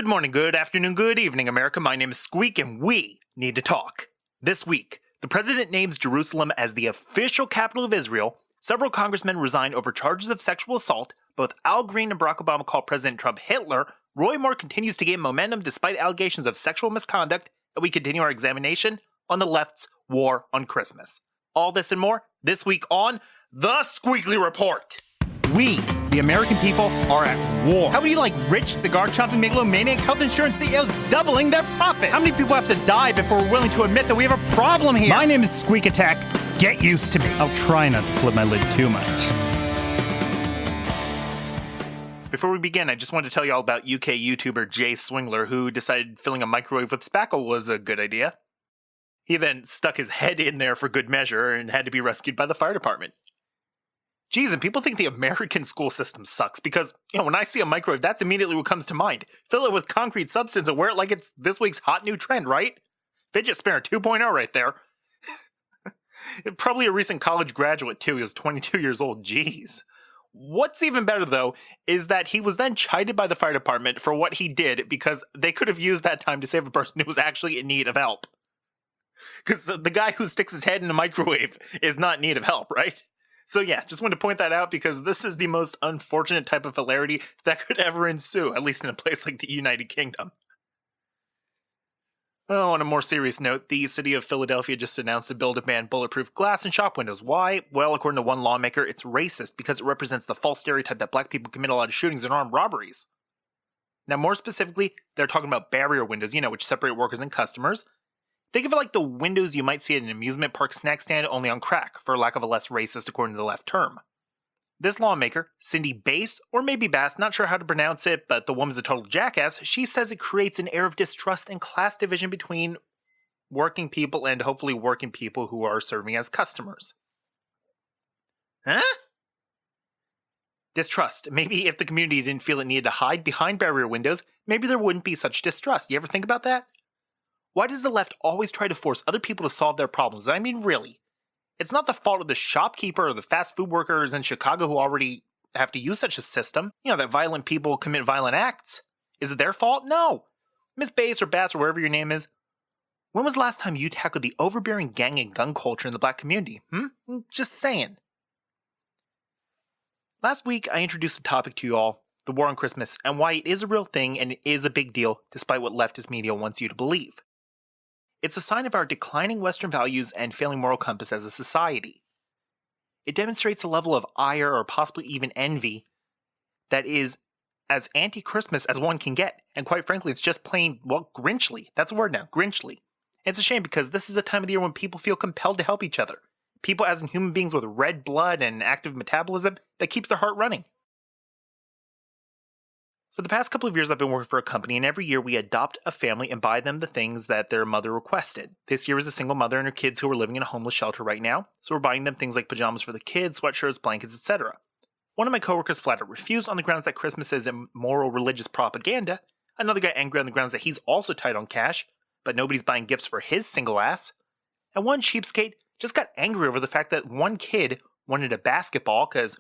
Good morning, good afternoon, good evening, America. My name is Squeak, and we need to talk. This week, the president names Jerusalem as the official capital of Israel. Several congressmen resign over charges of sexual assault. Both Al Green and Barack Obama call President Trump Hitler. Roy Moore continues to gain momentum despite allegations of sexual misconduct. And we continue our examination on the left's war on Christmas. All this and more this week on The Squeakly Report. We, the American people, are at war. How many rich, cigar-chomping megalomaniac health insurance CEOs doubling their profit? How many people have to die before we're willing to admit that we have a problem here? My name is Squeak Attack. Get used to me. I'll try not to flip my lid too much. Before we begin, I just wanted to tell you all about UK YouTuber Jay Swingler, who decided filling a microwave with spackle was a good idea. He then stuck his head in there for good measure and had to be rescued by the fire department. Geez, and people think the American school system sucks because, when I see a microwave, that's immediately what comes to mind. Fill it with concrete substance and wear it like it's this week's hot new trend, right? Fidget spinner 2.0 right there. Probably a recent college graduate, too. He was 22 years old. Jeez. What's even better, though, is that he was then chided by the fire department for what he did because they could have used that time to save a person who was actually in need of help. Because the guy who sticks his head in a microwave is not in need of help, right? So yeah, just wanted to point that out because this is the most unfortunate type of hilarity that could ever ensue, at least in a place like the United Kingdom. Oh, on a more serious note, the city of Philadelphia just announced a bill to ban bulletproof glass in shop windows. Why? Well, according to one lawmaker, it's racist because it represents the false stereotype that black people commit a lot of shootings and armed robberies. Now, more specifically, they're talking about barrier windows, which separate workers and customers. Think of it like the windows you might see at an amusement park snack stand, only on crack, for lack of a less racist according to the left term. This lawmaker, Cindy Bass, or maybe Bass, not sure how to pronounce it, but the woman's a total jackass, she says it creates an air of distrust and class division between working people and hopefully working people who are serving as customers. Huh? Distrust. Maybe if the community didn't feel it needed to hide behind barrier windows, maybe there wouldn't be such distrust. You ever think about that? Why does the left always try to force other people to solve their problems? I mean, really. It's not the fault of the shopkeeper or the fast food workers in Chicago who already have to use such a system. That violent people commit violent acts. Is it their fault? No. Miss Bass or Bass or wherever your name is. When was the last time you tackled the overbearing gang and gun culture in the black community? Just saying. Last week, I introduced a topic to you all, the war on Christmas, and why it is a real thing and it is a big deal, despite what leftist media wants you to believe. It's a sign of our declining Western values and failing moral compass as a society. It demonstrates a level of ire or possibly even envy that is as anti-Christmas as one can get. And quite frankly, it's just plain, Grinchly. That's a word now, Grinchly. And it's a shame because this is the time of the year when people feel compelled to help each other. People as in human beings with red blood and active metabolism that keeps their heart running. For the past couple of years, I've been working for a company, and every year we adopt a family and buy them the things that their mother requested. This year was a single mother and her kids who are living in a homeless shelter right now, so we're buying them things like pajamas for the kids, sweatshirts, blankets, etc. One of my coworkers flat out refused on the grounds that Christmas is immoral religious propaganda. Another got angry on the grounds that he's also tight on cash, but nobody's buying gifts for his single ass. And one cheapskate just got angry over the fact that one kid wanted a basketball, because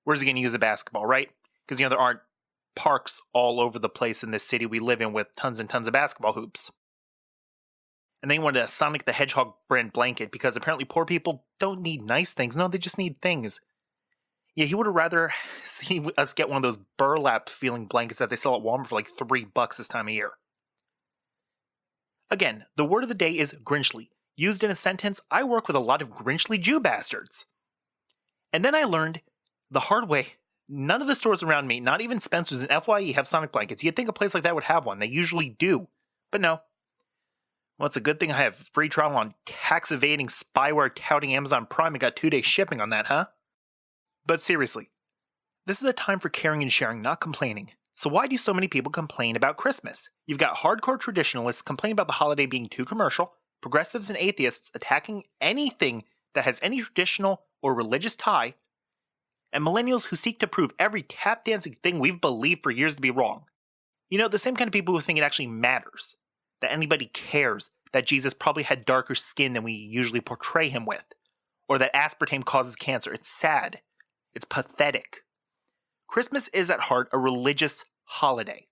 where's he going to use a basketball, right? Because, there aren't parks all over the place in this city we live in with tons and tons of basketball hoops. And they wanted a Sonic the Hedgehog brand blanket because apparently poor people don't need nice things. No, they just need things. Yeah, he would have rather seen us get one of those burlap feeling blankets that they sell at Walmart for like $3 this time of year. Again, the word of the day is Grinchly. Used in a sentence, I work with a lot of Grinchly Jew bastards. And then I learned the hard way, none of the stores around me, not even Spencer's and FYE, have Sonic blankets. You'd think a place like that would have one. They usually do. But no. Well, it's a good thing I have free trial on tax-evading, spyware touting Amazon Prime and got 2-day shipping on that, huh? But seriously, this is a time for caring and sharing, not complaining. So why do so many people complain about Christmas? You've got hardcore traditionalists complaining about the holiday being too commercial, progressives and atheists attacking anything that has any traditional or religious tie, and millennials who seek to prove every tap-dancing thing we've believed for years to be wrong. The same kind of people who think it actually matters, that anybody cares, that Jesus probably had darker skin than we usually portray him with, or that aspartame causes cancer. It's sad. It's pathetic. Christmas is at heart a religious holiday.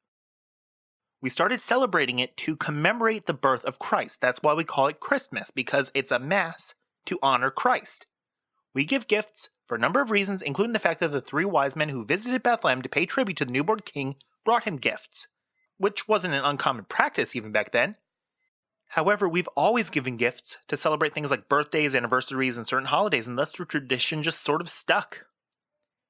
We started celebrating it to commemorate the birth of Christ. That's why we call it Christmas, because it's a mass to honor Christ. We give gifts for a number of reasons, including the fact that the 3 wise men who visited Bethlehem to pay tribute to the newborn king brought him gifts, which wasn't an uncommon practice even back then. However, we've always given gifts to celebrate things like birthdays, anniversaries, and certain holidays, and thus the tradition just sort of stuck.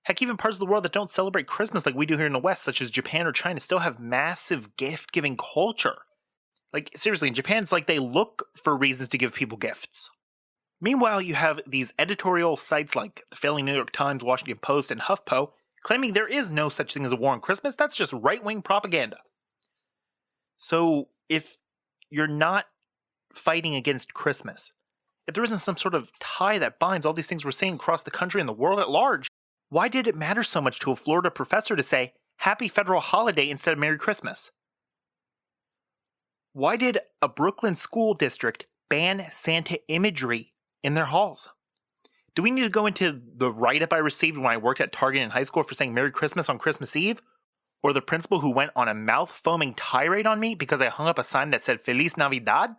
Heck, even parts of the world that don't celebrate Christmas like we do here in the West, such as Japan or China, still have massive gift-giving culture. Like, seriously, in Japan, it's like they look for reasons to give people gifts. Meanwhile, you have these editorial sites like the failing New York Times, Washington Post, and HuffPo claiming there is no such thing as a war on Christmas. That's just right-wing propaganda. So, if you're not fighting against Christmas, if there isn't some sort of tie that binds all these things we're seeing across the country and the world at large, why did it matter so much to a Florida professor to say, Happy Federal Holiday instead of Merry Christmas? Why did a Brooklyn school district ban Santa imagery in their halls? Do we need to go into the write-up I received when I worked at Target in high school for saying Merry Christmas on Christmas Eve? Or the principal who went on a mouth-foaming tirade on me because I hung up a sign that said Feliz Navidad?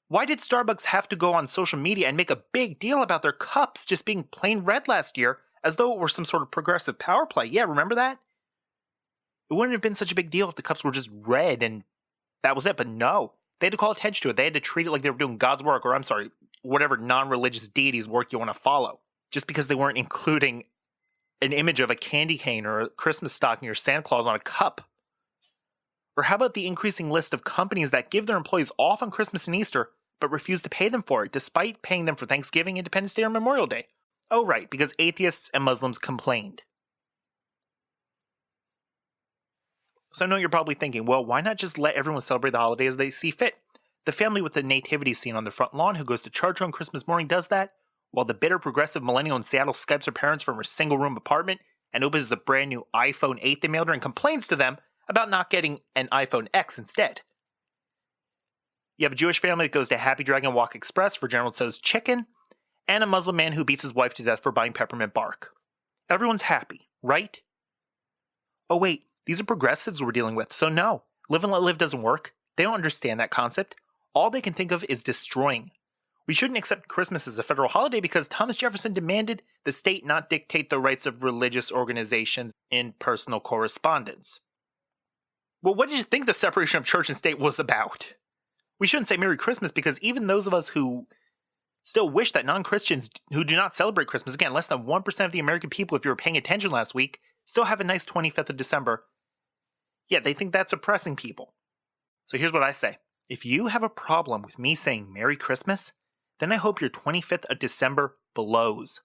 Why did Starbucks have to go on social media and make a big deal about their cups just being plain red last year, as though it were some sort of progressive power play? Yeah, remember that? It wouldn't have been such a big deal if the cups were just red and that was it, but no. They had to call attention to it. They had to treat it like they were doing God's work, or whatever non-religious deity's work you want to follow, just because they weren't including an image of a candy cane or a Christmas stocking or Santa Claus on a cup. Or how about the increasing list of companies that give their employees off on Christmas and Easter, but refuse to pay them for it, despite paying them for Thanksgiving, Independence Day, or Memorial Day? Oh right, because atheists and Muslims complained. So I know you're probably thinking, well, why not just let everyone celebrate the holiday as they see fit? The family with the nativity scene on their front lawn who goes to church on Christmas morning does that, while the bitter progressive millennial in Seattle Skypes her parents from her single-room apartment and opens the brand new iPhone 8 they mailed her and complains to them about not getting an iPhone X instead. You have a Jewish family that goes to Happy Dragon Walk Express for General Tso's chicken, and a Muslim man who beats his wife to death for buying peppermint bark. Everyone's happy, right? Oh wait, these are progressives we're dealing with, so no, live and let live doesn't work. They don't understand that concept. All they can think of is destroying. We shouldn't accept Christmas as a federal holiday because Thomas Jefferson demanded the state not dictate the rights of religious organizations in personal correspondence. Well, what did you think the separation of church and state was about? We shouldn't say Merry Christmas because even those of us who still wish that non-Christians who do not celebrate Christmas, again, less than 1% of the American people, if you were paying attention last week, still have a nice 25th of December. Yeah, they think that's oppressing people. So here's what I say. If you have a problem with me saying Merry Christmas, then I hope your 25th of December blows.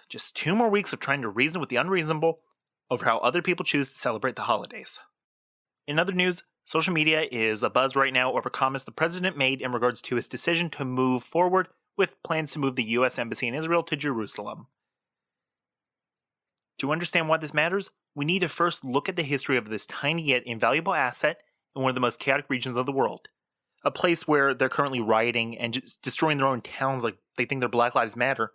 Just 2 more weeks of trying to reason with the unreasonable over how other people choose to celebrate the holidays. In other news, social media is abuzz right now over comments the president made in regards to his decision to move forward with plans to move the U.S. Embassy in Israel to Jerusalem. To understand why this matters, we need to first look at the history of this tiny yet invaluable asset in one of the most chaotic regions of the world. A place where they're currently rioting and just destroying their own towns like they think their Black Lives Matter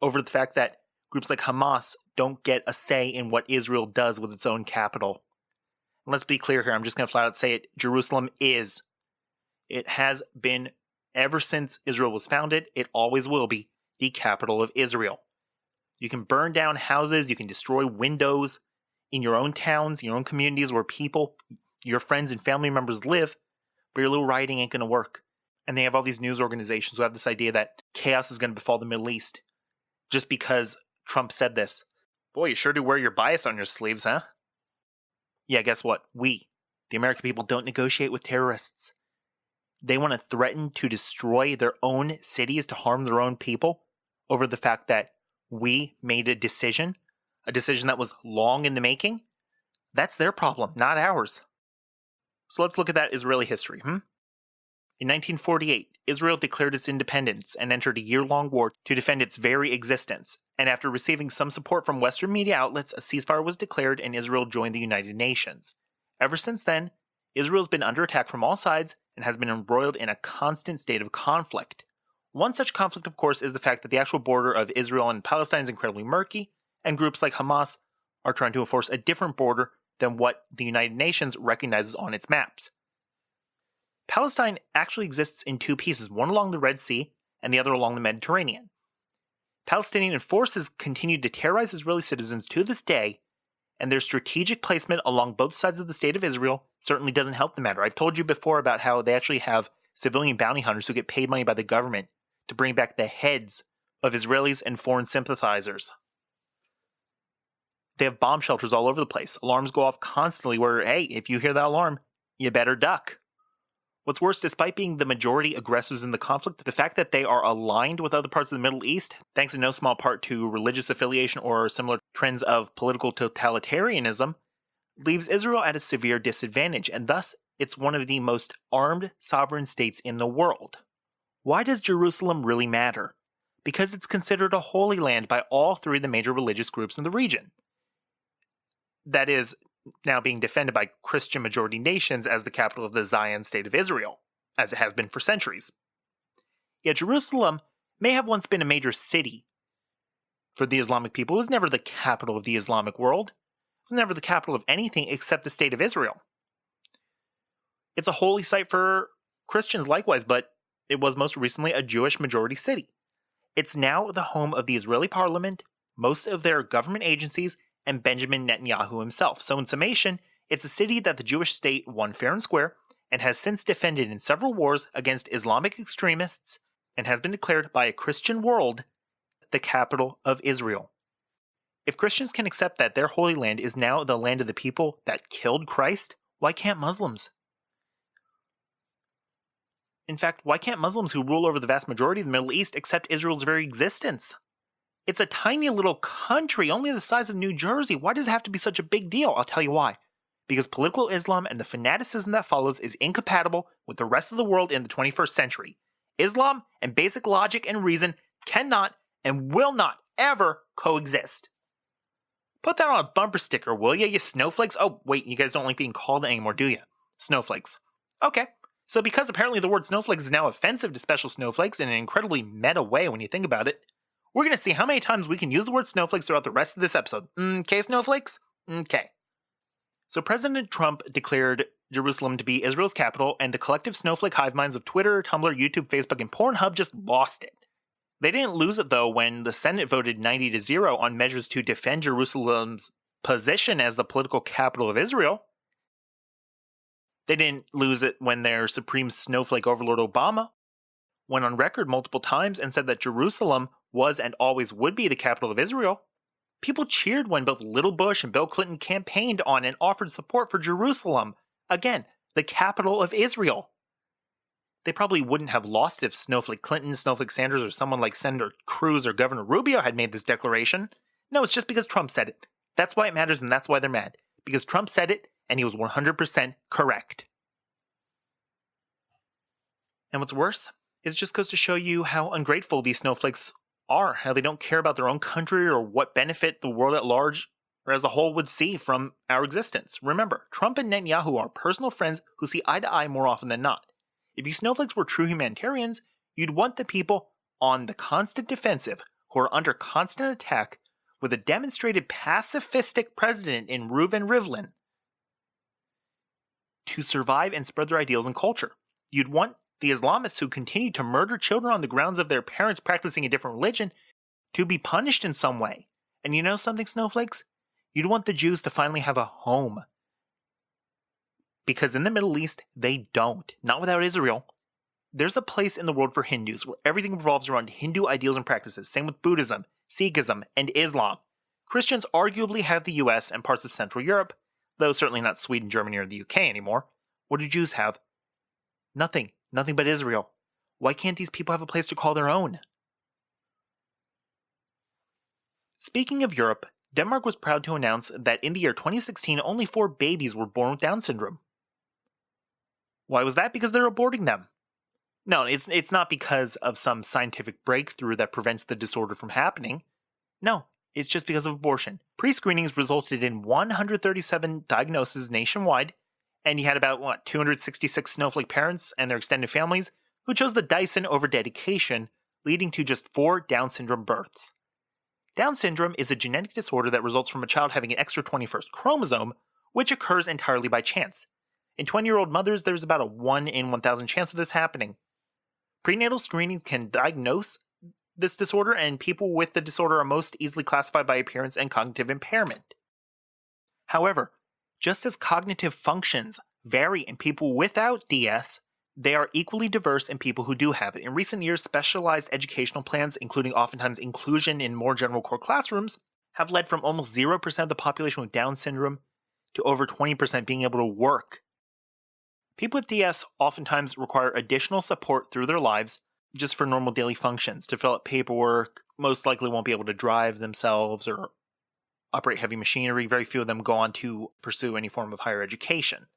over the fact that groups like Hamas don't get a say in what Israel does with its own capital. And let's be clear here, I'm just going to flat out say it, Jerusalem is. It has been, ever since Israel was founded, it always will be, the capital of Israel. You can burn down houses, you can destroy windows in your own towns, your own communities where people, your friends and family members live, but your little rioting ain't going to work. And they have all these news organizations who have this idea that chaos is going to befall the Middle East just because Trump said this. Boy, you sure do wear your bias on your sleeves, huh? Yeah, guess what? We, the American people, don't negotiate with terrorists. They want to threaten to destroy their own cities to harm their own people over the fact that we made a decision that was long in the making. That's their problem, not ours. So let's look at that Israeli history, In 1948, Israel declared its independence and entered a year-long war to defend its very existence. And after receiving some support from Western media outlets, a ceasefire was declared and Israel joined the United Nations. Ever since then, Israel's been under attack from all sides and has been embroiled in a constant state of conflict. One such conflict, of course, is the fact that the actual border of Israel and Palestine is incredibly murky, and groups like Hamas are trying to enforce a different border than what the United Nations recognizes on its maps. Palestine actually exists in two pieces, one along the Red Sea and the other along the Mediterranean. Palestinian forces continue to terrorize Israeli citizens to this day, and their strategic placement along both sides of the state of Israel certainly doesn't help the matter. I've told you before about how they actually have civilian bounty hunters who get paid money by the government to bring back the heads of Israelis and foreign sympathizers. They have bomb shelters all over the place. Alarms go off constantly where, hey, if you hear that alarm, you better duck. What's worse, despite being the majority aggressors in the conflict, the fact that they are aligned with other parts of the Middle East, thanks in no small part to religious affiliation or similar trends of political totalitarianism, leaves Israel at a severe disadvantage, and thus it's one of the most armed sovereign states in the world. Why does Jerusalem really matter? Because it's considered a holy land by all three of the major religious groups in the region. That is now being defended by Christian-majority nations as the capital of the Zion state of Israel, as it has been for centuries. Yet Jerusalem may have once been a major city for the Islamic people. It was never the capital of the Islamic world. It was never the capital of anything except the state of Israel. It's a holy site for Christians likewise, but it was most recently a Jewish-majority city. It's now the home of the Israeli parliament, most of their government agencies, and Benjamin Netanyahu himself. So in summation, it's a city that the Jewish state won fair and square and has since defended in several wars against Islamic extremists and has been declared by a Christian world the capital of Israel. If Christians can accept that their holy land is now the land of the people that killed Christ, why can't Muslims? In fact, why can't Muslims who rule over the vast majority of the Middle East accept Israel's very existence? It's a tiny little country, only the size of New Jersey. Why does it have to be such a big deal? I'll tell you why. Because political Islam and the fanaticism that follows is incompatible with the rest of the world in the 21st century. Islam and basic logic and reason cannot and will not ever coexist. Put that on a bumper sticker, will ya, you snowflakes? Oh, wait, you guys don't like being called that anymore, do you? Snowflakes. Okay. So because apparently the word snowflakes is now offensive to special snowflakes in an incredibly meta way when you think about it, we're going to see how many times we can use the word snowflakes throughout the rest of this episode. Okay, snowflakes? Okay. So President Trump declared Jerusalem to be Israel's capital, and the collective snowflake hive minds of Twitter, Tumblr, YouTube, Facebook, and Pornhub just lost it. They didn't lose it, though, when the Senate voted 90-0 on measures to defend Jerusalem's position as the political capital of Israel. They didn't lose it when their supreme snowflake overlord Obama went on record multiple times and said that Jerusalem was and always would be the capital of Israel. People cheered when both Little Bush and Bill Clinton campaigned on and offered support for Jerusalem. Again, the capital of Israel. They probably wouldn't have lost it if Snowflake Clinton, Snowflake Sanders, or someone like Senator Cruz or Governor Rubio had made this declaration. No, it's just because Trump said it. That's why it matters, and that's why they're mad. Because Trump said it, and he was 100% correct. And what's worse, it just goes to show you how ungrateful these snowflakes are, how they don't care about their own country or what benefit the world at large or as a whole would see from our existence. Remember, Trump and Netanyahu are personal friends who see eye to eye more often than not. If you snowflakes were true humanitarians, you'd want the people on the constant defensive, who are under constant attack, with a demonstrated pacifistic president in Reuven Rivlin, to survive and spread their ideals and culture. You'd want the Islamists who continue to murder children on the grounds of their parents practicing a different religion to be punished in some way. And you know something, snowflakes? You'd want the Jews to finally have a home. Because in the Middle East, they don't. Not without Israel. There's a place in the world for Hindus where everything revolves around Hindu ideals and practices. Same with Buddhism, Sikhism, and Islam. Christians arguably have the US and parts of Central Europe, though certainly not Sweden, Germany, or the UK anymore. What do Jews have? Nothing. Nothing but Israel. Why can't these people have a place to call their own? Speaking of Europe, Denmark was proud to announce that in the year 2016, only 4 babies were born with Down syndrome. Why was that? Because they're aborting them. No, it's not because of some scientific breakthrough that prevents the disorder from happening. No, it's just because of abortion. Pre-screenings resulted in 137 diagnoses nationwide, and you had about, 266 snowflake parents and their extended families who chose the Dyson over dedication, leading to just 4 Down syndrome births. Down syndrome is a genetic disorder that results from a child having an extra 21st chromosome, which occurs entirely by chance. In 20-year-old mothers, there's about a 1 in 1,000 chance of this happening. Prenatal screening can diagnose this disorder, and people with the disorder are most easily classified by appearance and cognitive impairment. However, just as cognitive functions vary in people without DS, they are equally diverse in people who do have it. In recent years, specialized educational plans, including oftentimes inclusion in more general core classrooms, have led from almost 0% of the population with Down syndrome to over 20% being able to work. People with DS oftentimes require additional support through their lives just for normal daily functions, to fill out paperwork, most likely won't be able to drive themselves or operate heavy machinery. Very few of them go on to pursue any form of higher education.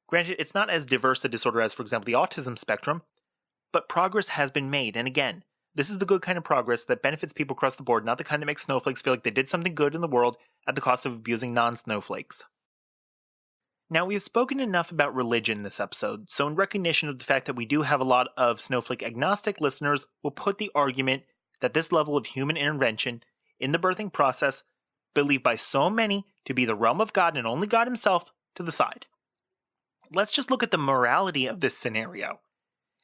Granted, it's not as diverse a disorder as, for example, the autism spectrum, but progress has been made, and again, this is the good kind of progress that benefits people across the board, not the kind that makes snowflakes feel like they did something good in the world at the cost of abusing non-snowflakes. Now, we have spoken enough about religion in this episode, so in recognition of the fact that we do have a lot of snowflake-agnostic listeners, we'll put the argument that this level of human intervention in the birthing process, believed by so many to be the realm of God and only God himself, to the side. Let's just look at the morality of this scenario.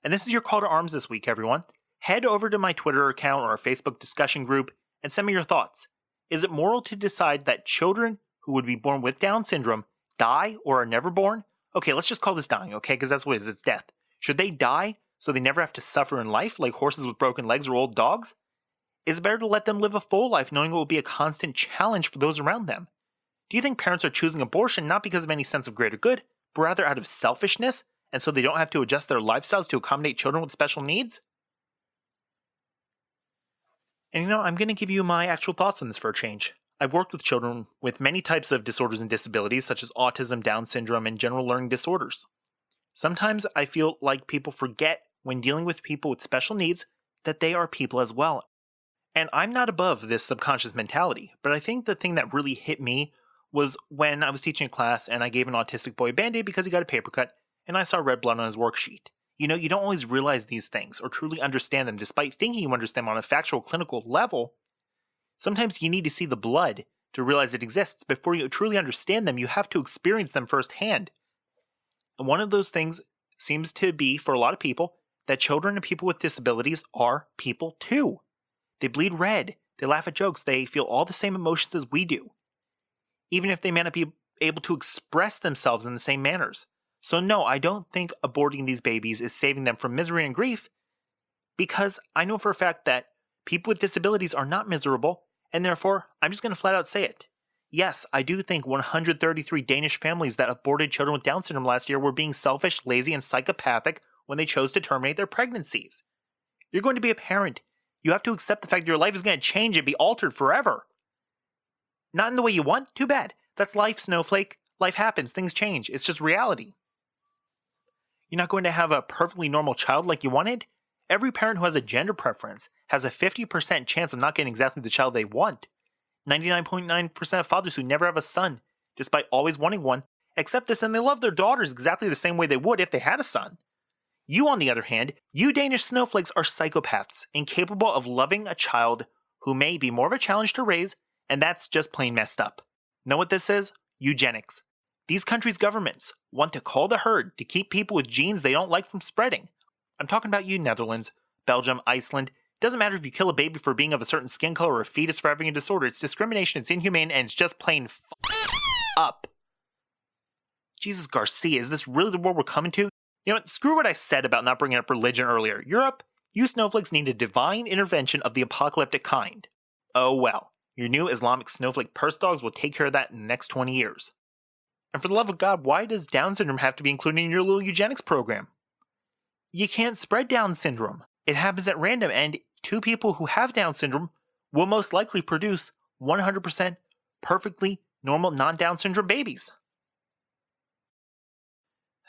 And this is your call to arms this week, everyone. Head over to my Twitter account or our Facebook discussion group and send me your thoughts. Is it moral to decide that children who would be born with Down syndrome die or are never born? Okay, let's just call this dying, okay? Because that's what it is, it's death. Should they die so they never have to suffer in life like horses with broken legs or old dogs? Is it better to let them live a full life knowing it will be a constant challenge for those around them? Do you think parents are choosing abortion not because of any sense of greater good, but rather out of selfishness, and so they don't have to adjust their lifestyles to accommodate children with special needs? And I'm going to give you my actual thoughts on this for a change. I've worked with children with many types of disorders and disabilities, such as autism, Down syndrome, and general learning disorders. Sometimes I feel like people forget when dealing with people with special needs that they are people as well. And I'm not above this subconscious mentality, but I think the thing that really hit me was when I was teaching a class and I gave an autistic boy a Band-Aid because he got a paper cut, and I saw red blood on his worksheet. You don't always realize these things or truly understand them, despite thinking you understand them on a factual clinical level. Sometimes you need to see the blood to realize it exists. Before you truly understand them, you have to experience them firsthand. And one of those things seems to be, for a lot of people, that children and people with disabilities are people too. They bleed red, they laugh at jokes, they feel all the same emotions as we do, even if they may not be able to express themselves in the same manners. So no, I don't think aborting these babies is saving them from misery and grief, because I know for a fact that people with disabilities are not miserable, and therefore, I'm just going to flat out say it. Yes, I do think 133 Danish families that aborted children with Down syndrome last year were being selfish, lazy, and psychopathic when they chose to terminate their pregnancies. You're going to be a parent. You have to accept the fact that your life is going to change and be altered forever. Not in the way you want? Too bad. That's life, snowflake. Life happens. Things change. It's just reality. You're not going to have a perfectly normal child like you wanted? Every parent who has a gender preference has a 50% chance of not getting exactly the child they want. 99.9% of fathers who never have a son, despite always wanting one, accept this and they love their daughters exactly the same way they would if they had a son. You, on the other hand, you Danish snowflakes are psychopaths, incapable of loving a child who may be more of a challenge to raise, and that's just plain messed up. Know what this is? Eugenics. These countries' governments want to cull the herd to keep people with genes they don't like from spreading. I'm talking about you, Netherlands, Belgium, Iceland. It doesn't matter if you kill a baby for being of a certain skin color or a fetus for having a disorder. It's discrimination, it's inhumane, and it's just plain up. Jesus Garcia, is this really the world we're coming to? You know what, screw what I said about not bringing up religion earlier. Europe, you snowflakes need a divine intervention of the apocalyptic kind. Oh well, your new Islamic snowflake purse dogs will take care of that in the next 20 years. And for the love of God, why does Down syndrome have to be included in your little eugenics program? You can't spread Down syndrome. It happens at random, and two people who have Down syndrome will most likely produce 100% perfectly normal non-Down syndrome babies.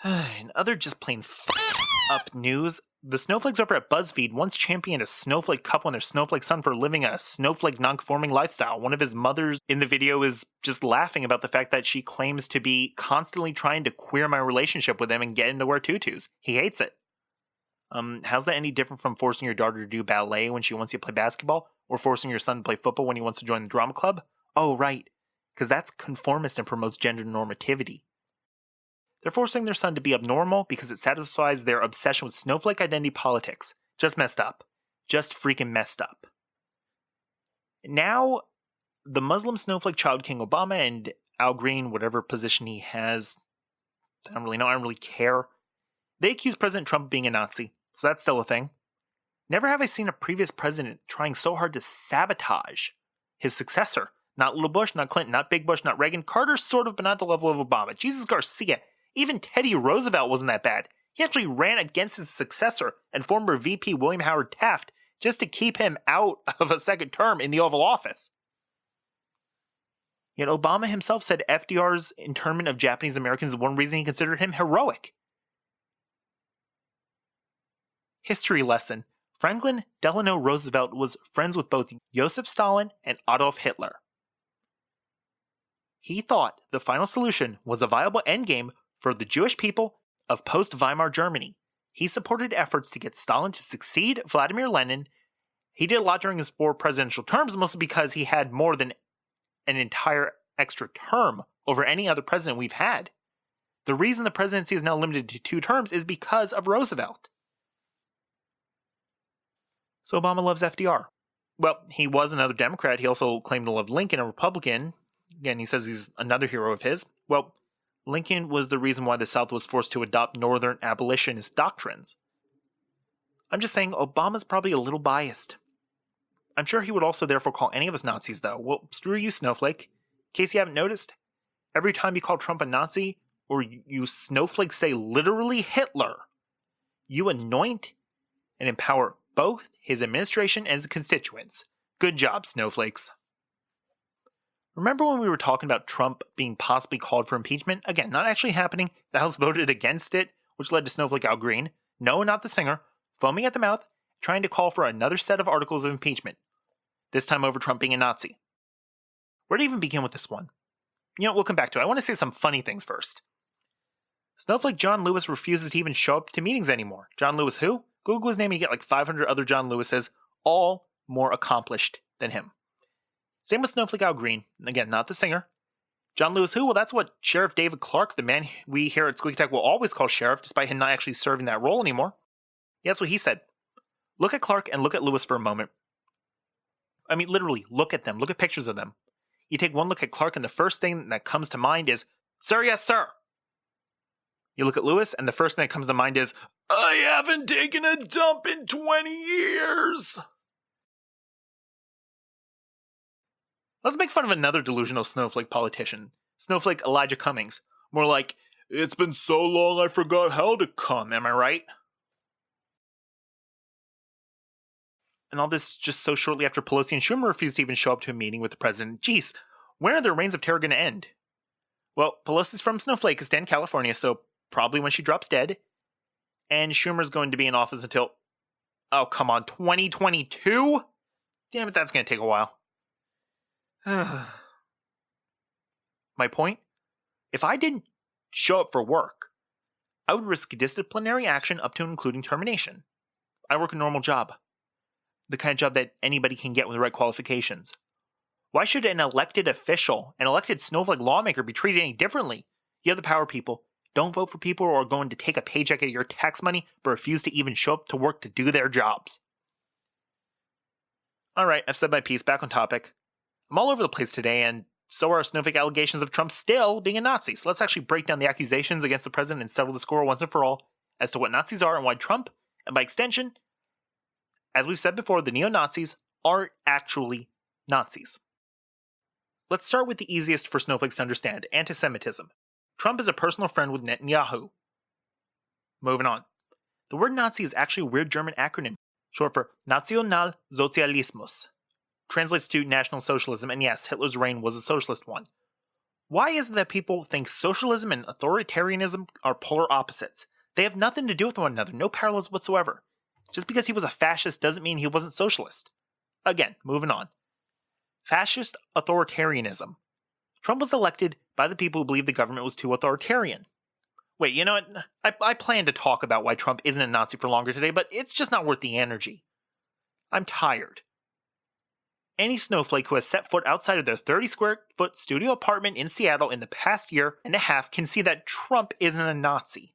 In other just plain up news, the snowflakes over at BuzzFeed once championed a snowflake couple and their snowflake son for living a snowflake non-conforming lifestyle. One of his mothers in the video is just laughing about the fact that she claims to be constantly trying to queer my relationship with him and get him to wear tutus. He hates it. How's that any different from forcing your daughter to do ballet when she wants you to play basketball? Or forcing your son to play football when he wants to join the drama club? Oh, right. because that's conformist and promotes gender normativity. They're forcing their son to be abnormal because it satisfies their obsession with snowflake identity politics. Just messed up. Just freaking messed up. Now, the Muslim snowflake child King Obama and Al Green, whatever position he has, I don't really know, I don't really care. They accuse President Trump of being a Nazi, so that's still a thing. Never have I seen a previous president trying so hard to sabotage his successor. Not little Bush, not Clinton, not big Bush, not Reagan. Carter sort of, but not the level of Obama. Jesus Garcia. Even Teddy Roosevelt wasn't that bad. He actually ran against his successor and former VP William Howard Taft just to keep him out of a second term in the Oval Office. Yet Obama himself said FDR's internment of Japanese Americans is one reason he considered him heroic. History lesson. Franklin Delano Roosevelt was friends with both Joseph Stalin and Adolf Hitler. He thought the final solution was a viable endgame for the Jewish people of post-Weimar Germany. He supported efforts to get Stalin to succeed Vladimir Lenin. He did a lot during his 4 presidential terms, mostly because he had more than an entire extra term over any other president we've had. The reason the presidency is now limited to 2 terms is because of Roosevelt. So Obama loves FDR. Well, he was another Democrat. He also claimed to love Lincoln, a Republican. Again, he says he's another hero of his. Well, Lincoln was the reason why the South was forced to adopt Northern abolitionist doctrines. I'm just saying Obama's probably a little biased. I'm sure he would also therefore call any of us Nazis, though. Well, screw you, snowflake. In case you haven't noticed, every time you call Trump a Nazi, or you snowflakes say literally Hitler, you anoint and empower both his administration and his constituents. Good job, snowflakes. Remember when we were talking about Trump being possibly called for impeachment? Again, not actually happening. The House voted against it, which led to Snowflake Al Green. No, not the singer. Foaming at the mouth, trying to call for another set of articles of impeachment. This time over Trump being a Nazi. Where to even begin with this one? You know, we'll come back to it. I want to say some funny things first. Snowflake John Lewis refuses to even show up to meetings anymore. John Lewis who? Google his name, you get like 500 other John Lewises, all more accomplished than him. Same with Snowflake Al Green. Again, not the singer. John Lewis who? Well, that's what Sheriff David Clark, the man we here at Squeak Attack will always call sheriff, despite him not actually serving that role anymore. Yeah, that's what he said. Look at Clark and look at Lewis for a moment. I mean, literally, look at them. Look at pictures of them. You take one look at Clark and the first thing that comes to mind is, "Sir, yes, sir." You look at Lewis and the first thing that comes to mind is, "I haven't taken a dump in 20 years." Let's make fun of another delusional snowflake politician. Snowflake Elijah Cummings. More like, "It's been so long I forgot how to come, am I right?" And all this just so shortly after Pelosi and Schumer refused to even show up to a meeting with the president. Geez, when are their reigns of terror going to end? Well, Pelosi's from Snowflakistan, California, so probably when she drops dead. And Schumer's going to be in office until, oh, come on, 2022? Damn it, that's going to take a while. My point? If I didn't show up for work, I would risk disciplinary action up to and including termination. I work a normal job. The kind of job that anybody can get with the right qualifications. Why should an elected official, an elected snowflake lawmaker be treated any differently? You have the power, people. Don't vote for people who are going to take a paycheck out of your tax money but refuse to even show up to work to do their jobs. Alright, I've said my piece, back on topic. I'm all over the place today, and so are snowflake allegations of Trump still being a Nazi. So let's actually break down the accusations against the president and settle the score once and for all as to what Nazis are and why Trump, and by extension, as we've said before, the neo-Nazis aren't actually Nazis. Let's start with the easiest for snowflakes to understand, anti-Semitism. Trump is a personal friend with Netanyahu. Moving on. The word Nazi is actually a weird German acronym, short for Nationalsozialismus. Translates to National Socialism, and yes, Hitler's reign was a socialist one. Why is it that people think socialism and authoritarianism are polar opposites? They have nothing to do with one another, no parallels whatsoever. Just because he was a fascist doesn't mean he wasn't socialist. Again, moving on. Fascist authoritarianism. Trump was elected by the people who believed the government was too authoritarian. Wait, you know what? I plan to talk about why Trump isn't a Nazi for longer today, but it's just not worth the energy. I'm tired. Any snowflake who has set foot outside of their 30 square foot studio apartment in Seattle in the past year and a half can see that Trump isn't a Nazi.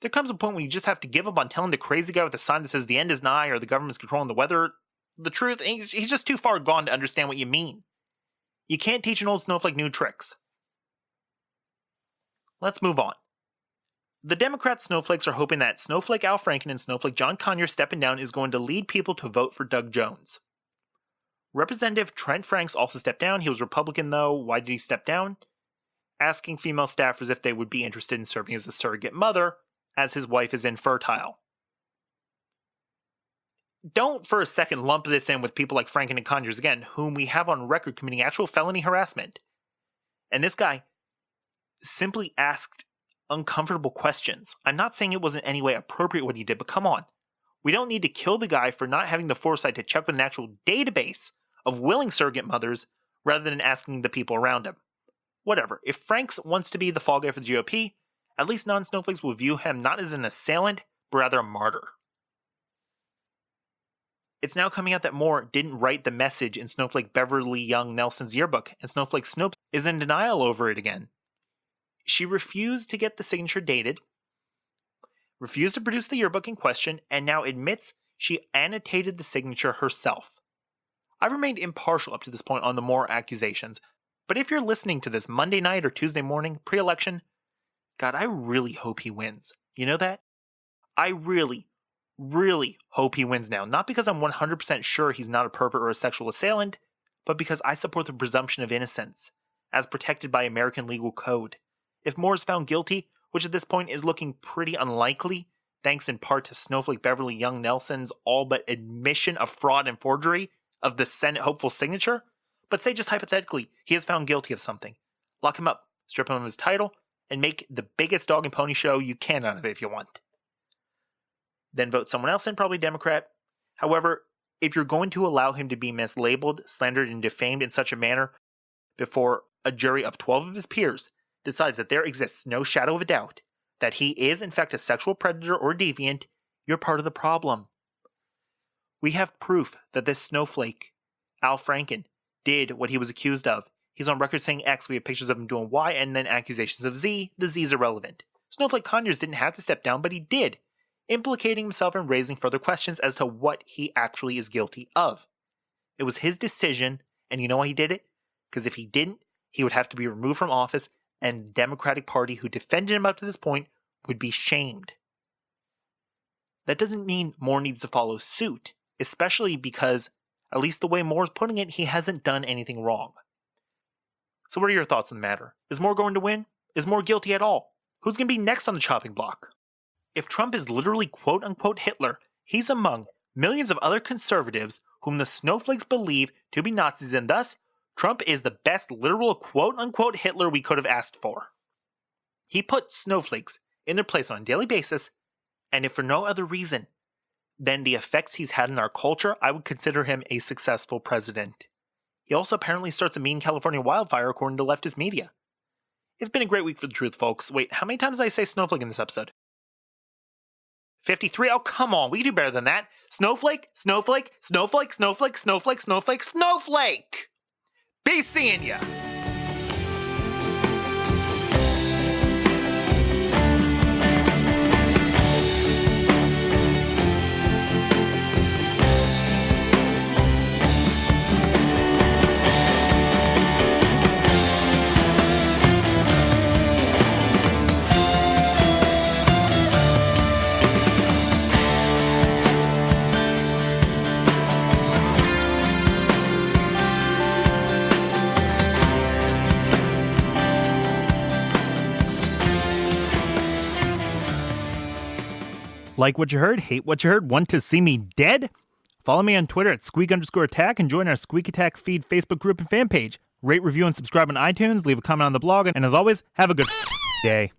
There comes a point when you just have to give up on telling the crazy guy with a sign that says the end is nigh or the government's controlling the weather the truth. He's just too far gone to understand what you mean. You can't teach an old snowflake new tricks. Let's move on. The Democrat snowflakes are hoping that Snowflake Al Franken and Snowflake John Conyers stepping down is going to lead people to vote for Doug Jones. Representative Trent Franks also stepped down. He was Republican, though. Why did he step down? Asking female staffers if they would be interested in serving as a surrogate mother, as his wife is infertile. Don't for a second lump this in with people like Franken and Conyers again, whom we have on record committing actual felony harassment. And this guy simply asked uncomfortable questions. I'm not saying it was in any way appropriate what he did, but come on. We don't need to kill the guy for not having the foresight to check with an actual database of willing surrogate mothers rather than asking the people around him. Whatever. If Franks wants to be the fall guy for the GOP, at least non-snowflakes will view him not as an assailant, but rather a martyr. It's now coming out that Moore didn't write the message in Snowflake Beverly Young Nelson's yearbook, and Snowflake Snopes is in denial over it again. She refused to get the signature dated, refused to produce the yearbook in question, and now admits she annotated the signature herself. I've remained impartial up to this point on the Moore accusations, but if you're listening to this Monday night or Tuesday morning, pre-election, God, I really hope he wins. You know that? I really hope he wins now. Not because I'm 100% sure he's not a pervert or a sexual assailant, but because I support the presumption of innocence, as protected by American legal code. If Moore is found guilty, which at this point is looking pretty unlikely, thanks in part to Snowflake Beverly Young Nelson's all but admission of fraud and forgery of the Senate hopeful signature, but say just hypothetically, he is found guilty of something. Lock him up, strip him of his title, and make the biggest dog and pony show you can out of it if you want. Then vote someone else in, probably Democrat. However, if you're going to allow him to be mislabeled, slandered, and defamed in such a manner before a jury of 12 of his peers decides that there exists no shadow of a doubt that he is in fact a sexual predator or deviant, you're part of the problem. We have proof that this snowflake, Al Franken, did what he was accused of. He's on record saying X, we have pictures of him doing Y, and then accusations of Z. The Z is irrelevant. Snowflake Conyers didn't have to step down, but he did, implicating himself and raising further questions as to what he actually is guilty of. It was his decision, and you know why he did it? Because if he didn't, he would have to be removed from office, and the Democratic Party who defended him up to this point would be shamed. That doesn't mean Moore needs to follow suit, especially because, at least the way Moore's putting it, he hasn't done anything wrong. So what are your thoughts on the matter? Is Moore going to win? Is Moore guilty at all? Who's going to be next on the chopping block? If Trump is literally quote-unquote Hitler, he's among millions of other conservatives whom the snowflakes believe to be Nazis, and thus, Trump is the best literal quote-unquote Hitler we could have asked for. He put snowflakes in their place on a daily basis, and if for no other reason than the effects he's had in our culture, I would consider him a successful president. He also apparently starts a mean California wildfire according to leftist media. It's been a great week for the truth, folks. Wait, how many times did I say snowflake in this episode? 53? Oh, come on, we can do better than that. Snowflake, snowflake, snowflake, snowflake, snowflake, snowflake, snowflake! Be seeing ya! Like what you heard? Hate what you heard? Want to see me dead? Follow me on Twitter at Squeak_Attack and join our Squeak Attack feed Facebook group and fan page. Rate, review, and subscribe on iTunes. Leave a comment on the blog. And as always, have a good day.